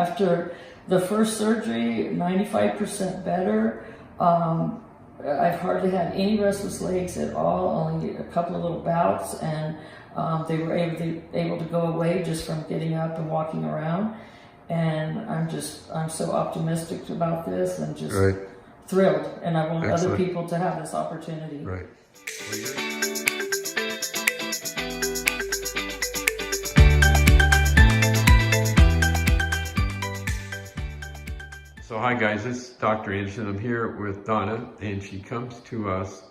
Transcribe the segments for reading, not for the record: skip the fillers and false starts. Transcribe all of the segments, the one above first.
After the first surgery, 95% better. I've hardly had any restless legs at all, only a couple of little bouts, and they were able to go away just from getting up and walking around. And I'm so optimistic about this and just thrilled. And I want other people to have this opportunity. Right. So hi guys, this is Dr. Anderson. I'm here with Donna, and she comes to us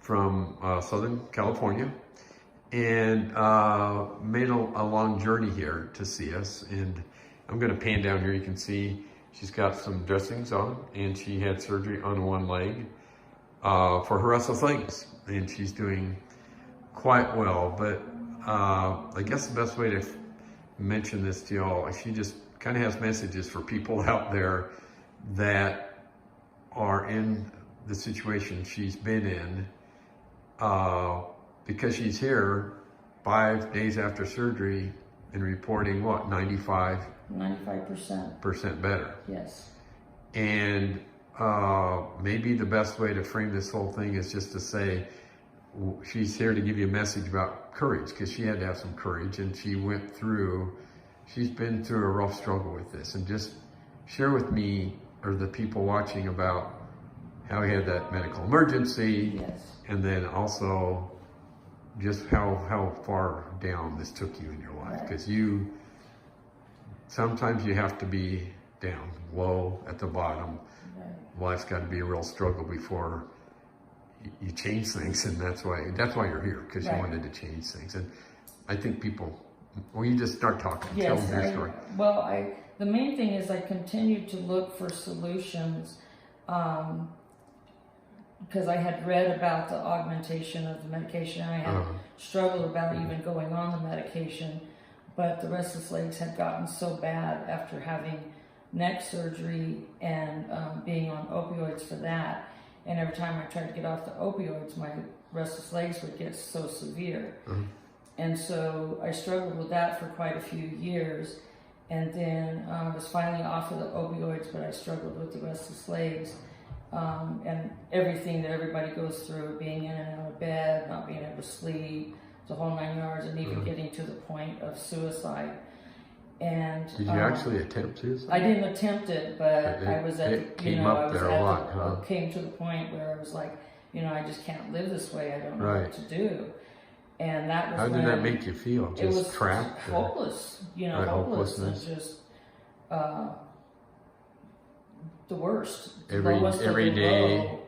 from Southern California and made a long journey here to see us. And I'm going to pan down here. You can see she's got some dressings on, and she had surgery on one leg for her restless legs, and she's doing quite well. But I guess the best way to mention this to y'all, she just kind of has messages for people out there that are in the situation she's been in, because she's here 5 days after surgery and reporting what, 95% better. Yes. And maybe the best way to frame this whole thing is just to say she's here to give you a message about courage, because she had to have some courage, and she's been through a rough struggle with this. And just share with me, or the people watching, about how he had that medical emergency. Yes. And then also just how far down this took you in your life. Because sometimes you have to be down, low, at the bottom. Life's got to be a real struggle before you change things, and that's why you're here, because you wanted to change things. And I think people, well, you just start talking, tell them your story. Well, the main thing is I continue to look for solutions, because I had read about the augmentation of the medication. I had struggled about even going on the medication, but the restless legs had gotten so bad after having neck surgery and being on opioids for that. And every time I tried to get off the opioids, my restless legs would get so severe. And so I struggled with that for quite a few years. And then I was finally off of the opioids, but I struggled with the restless legs. And everything that everybody goes through, being in and out of bed, not being able to sleep, the whole 9 yards, and even getting to the point of suicide. And did you actually attempt suicide? I didn't attempt it, but I was at, came to the point where I was like, I just can't live this way. I don't know what to do. And that was how did that make you feel? Just it was trapped? Hopeless, hopelessness. Just the worst. Every day,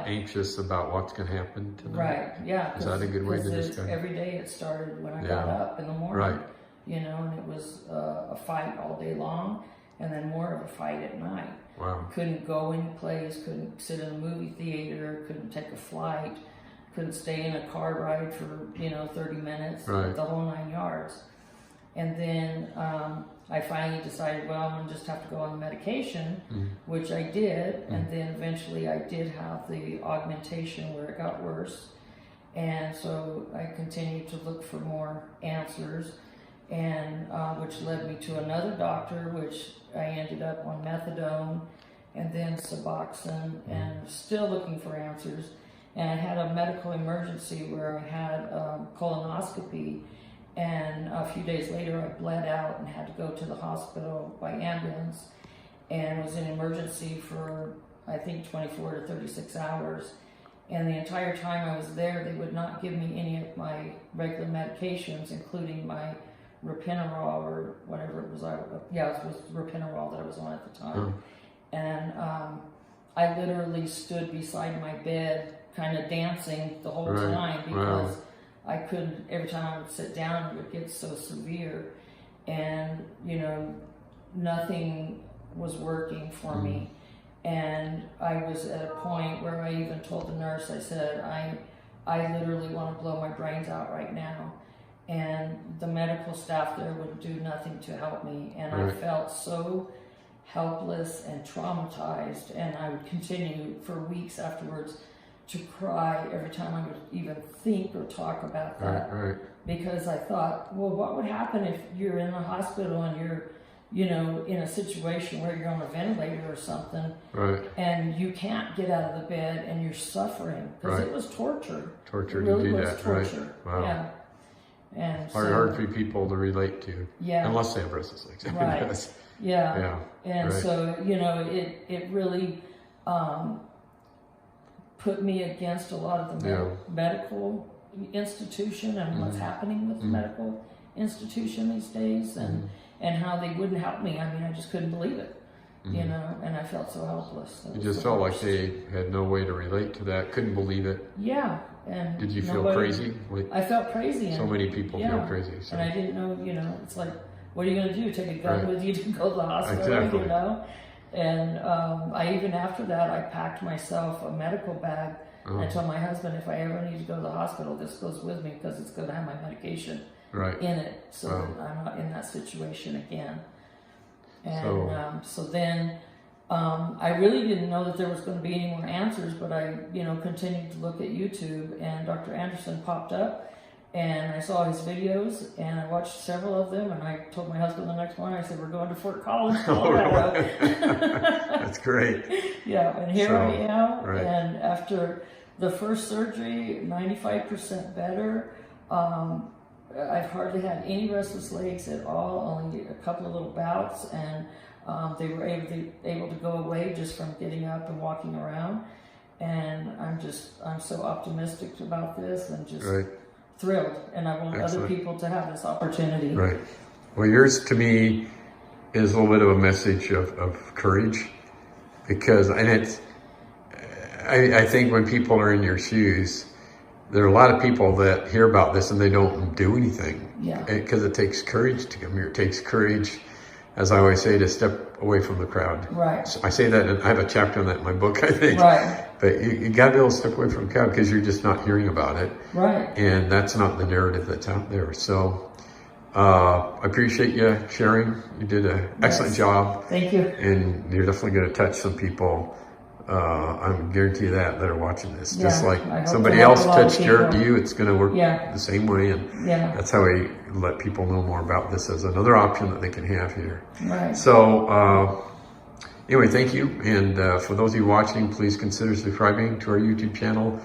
anxious about what's going to happen tonight? Right, yeah. Is that a good way to describe it? Every day it started when I got up in the morning. Right. And it was a fight all day long, and then more of a fight at night. Wow. Couldn't go any place, couldn't sit in a movie theater, couldn't take a flight, couldn't stay in a car ride for, 30 minutes, the whole 9 yards. And then I finally decided, well, I'm going to just have to go on the medication, which I did. And then eventually I did have the augmentation where it got worse. And so I continued to look for more answers, and which led me to another doctor, which I ended up on methadone and then Suboxone, and still looking for answers. And I had a medical emergency where I had colonoscopy, and a few days later I bled out and had to go to the hospital by ambulance, and was in emergency for I think 24 to 36 hours. And the entire time I was there, they would not give me any of my regular medications, including my Ropinirole or whatever it was. It was Ropinirole that I was on at the time. And I literally stood beside my bed, kind of dancing the whole time, because I couldn't, every time I would sit down, it would get so severe. And, nothing was working for me. And I was at a point where I even told the nurse, I said, I literally want to blow my brains out right now. And the medical staff there would do nothing to help me. And I felt so helpless and traumatized. And I would continue for weeks afterwards to cry every time I would even think or talk about that. Because I thought, well, what would happen if you're in the hospital and you're you know, in a situation where you're on a ventilator or something, right, and you can't get out of the bed and you're suffering, because right. it was torture. Torture it really to do was that, torture. right? Wow. Yeah. And Hard for people to relate to, yeah, unless they have restless legs. Right. Yeah. Yeah. And right. so, you know, it really put me against a lot of the medical institution and what's happening with the medical institution these days, and how they wouldn't help me. I mean, I just couldn't believe it, you know, and I felt so helpless. You just felt like they had no way to relate to that, couldn't believe it. Yeah. And did you feel crazy? I felt crazy. So many people feel crazy. So. And I didn't know, you know, it's like, what are you going to do? Take a gun with you to go to the hospital, exactly. you know? And I even after that, I packed myself a medical bag. I told my husband, if I ever need to go to the hospital, this goes with me because it's going to have my medication in it, so that I'm not in that situation again. And so then I really didn't know that there was going to be any more answers, but I, you know, continued to look at YouTube, and Dr. Anderson popped up, and I saw his videos, and I watched several of them, and I told my husband the next morning, I said, we're going to Fort Collins, Colorado. That's great. Yeah, and here I am, and after the first surgery, 95% better. I've hardly had any restless legs at all, only a couple of little bouts, and they were able to go away just from getting up and walking around. And I'm so optimistic about this, and just thrilled. And I want other people to have this opportunity. Right. Well, yours to me is a little bit of a message of courage, because, and it's, I think when people are in your shoes, there are a lot of people that hear about this and they don't do anything. Yeah. Because it takes courage to come here. It takes courage, as I always say, to step away from the crowd. Right. So I say that, and I have a chapter on that in my book, I think. Right. But you got to be able to step away from the crowd, because you're just not hearing about it. Right. And that's not the narrative that's out there. So I appreciate you sharing. You did an excellent job. Thank you. And you're definitely going to touch some people. I'm guarantee that are watching this. Just like somebody else touched you, it's going to work the same way. And that's how we let people know more about this as another option that they can have here. Right. So anyway, thank you. And for those of you watching, please consider subscribing to our YouTube channel.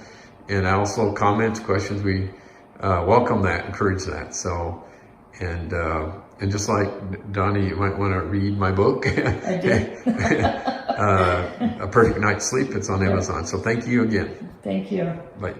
And also comments, questions, we welcome that, encourage that. So, and just like Donna, you might want to read my book. I did. A Perfect Night's Sleep. It's on Amazon. So thank you again. Thank you. Bye.